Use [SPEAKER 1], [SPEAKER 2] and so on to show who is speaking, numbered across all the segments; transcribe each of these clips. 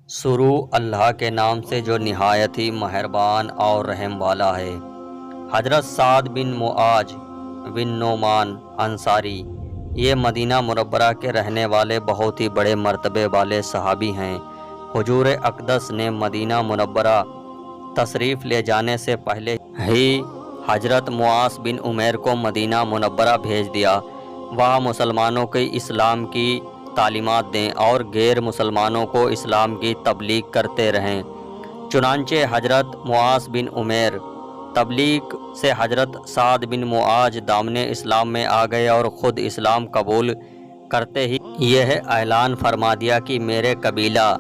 [SPEAKER 1] شروع اللہ کے نام سے جو نہایت ہی مہربان اور رحم والا ہے۔ حضرت سعد بن معاذ بن نعمان انصاری یہ مدینہ منورہ کے رہنے والے بہت ہی بڑے مرتبے والے صحابی ہیں۔ حضور اقدس نے مدینہ منورہ تشریف لے جانے سے پہلے ہی حضرت معاذ بن عمیر کو مدینہ منورہ بھیج دیا، وہاں مسلمانوں کے اسلام کی تعلیمات دیں اور غیر مسلمانوں کو اسلام کی تبلیغ کرتے رہیں۔ چنانچہ حضرت معاذ بن عمیر تبلیغ سے حضرت سعد بن معاذ دامن اسلام میں آ گئے اور خود اسلام قبول کرتے ہی یہ اعلان فرما دیا کہ میرے قبیلہ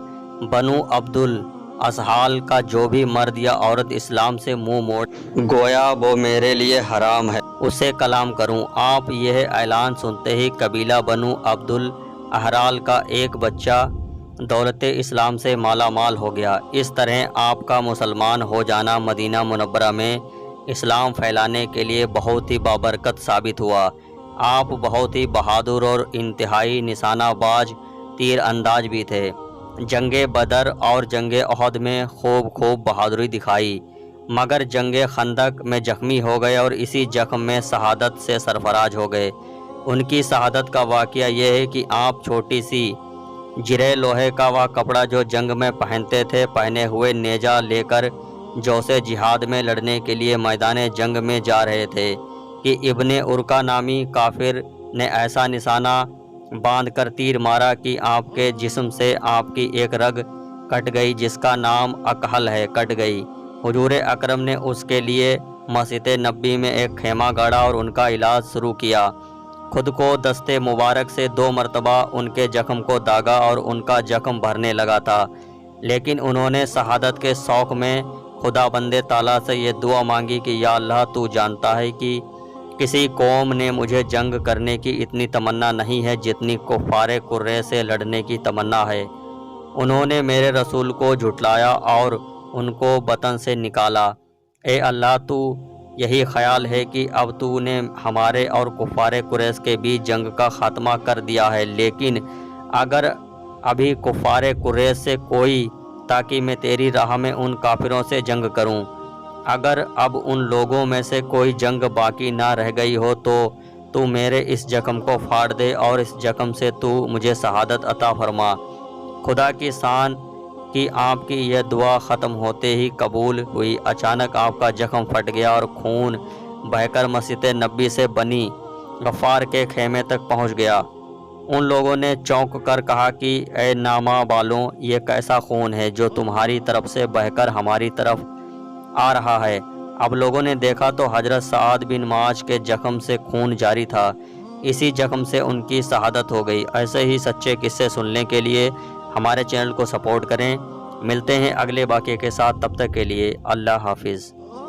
[SPEAKER 1] بنو عبد الاشحال کا جو بھی مرد یا عورت اسلام سے منہ موڑ گویا وہ میرے لیے حرام ہے، اسے کلام کروں۔ آپ یہ اعلان سنتے ہی قبیلہ بنو عبد الاشحال کا ایک بچہ دولت اسلام سے مالا مال ہو گیا۔ اس طرح آپ کا مسلمان ہو جانا مدینہ منورہ میں اسلام پھیلانے کے لیے بہت ہی بابرکت ثابت ہوا۔ آپ بہت ہی بہادر اور انتہائی نشانہ باز تیر انداز بھی تھے۔ جنگ بدر اور جنگ احد میں خوب بہادری دکھائی، مگر جنگ خندق میں زخمی ہو گئے اور اسی زخم میں شہادت سے سرفراز ہو گئے۔ ان کی شہادت کا واقعہ یہ ہے کہ آپ چھوٹی سی جرے لوہے کا وہ کپڑا جو جنگ میں پہنتے تھے پہنے ہوئے نیزہ لے کر جوش جہاد میں لڑنے کے لیے میدان جنگ میں جا رہے تھے کہ ابن ارقا نامی کافر نے ایسا نشانہ باندھ کر تیر مارا کہ آپ کے جسم سے آپ کی ایک رگ کٹ گئی جس کا نام اکحل ہے، کٹ گئی۔ حضور اکرم نے اس کے لیے مسجد نبی میں ایک خیمہ گاڑا اور ان کا علاج شروع کیا۔ خود کو دست مبارک سے 2 مرتبہ ان کے زخم کو داغا اور ان کا زخم بھرنے لگا تھا، لیکن انہوں نے شہادت کے شوق میں خدا بند تعالیٰ سے یہ دعا مانگی کہ یا اللہ تو جانتا ہے کہ کسی قوم نے مجھے جنگ کرنے کی اتنی تمنا نہیں ہے جتنی کفار قریش سے لڑنے کی تمنا ہے۔ انہوں نے میرے رسول کو جھٹلایا اور ان کو وطن سے نکالا۔ اے اللہ تو یہی خیال ہے کہ اب تو نے ہمارے اور کفار قریش کے بیچ جنگ کا خاتمہ کر دیا ہے، لیکن اگر ابھی کفار قریش سے کوئی تاکہ میں تیری راہ میں ان کافروں سے جنگ کروں، اگر اب ان لوگوں میں سے کوئی جنگ باقی نہ رہ گئی ہو تو میرے اس زخم کو پھاڑ دے اور اس زخم سے تو مجھے شہادت عطا فرما۔ خدا کی شان کہ آپ کی یہ دعا ختم ہوتے ہی قبول ہوئی۔ اچانک آپ کا زخم پھٹ گیا اور خون بہہ کر مسجد نبی سے بنی غفار کے خیمے تک پہنچ گیا۔ ان لوگوں نے چونک کر کہا کہ اے نامہ والوں، یہ کیسا خون ہے جو تمہاری طرف سے بہہ کر ہماری طرف آ رہا ہے؟ اب لوگوں نے دیکھا تو حضرت سعد بن معاذ کے زخم سے خون جاری تھا، اسی زخم سے ان کی شہادت ہو گئی۔ ایسے ہی سچے قصے سننے کے لیے ہمارے چینل کو سپورٹ کریں۔ ملتے ہیں اگلے واقعے کے ساتھ، تب تک کے لیے اللہ حافظ۔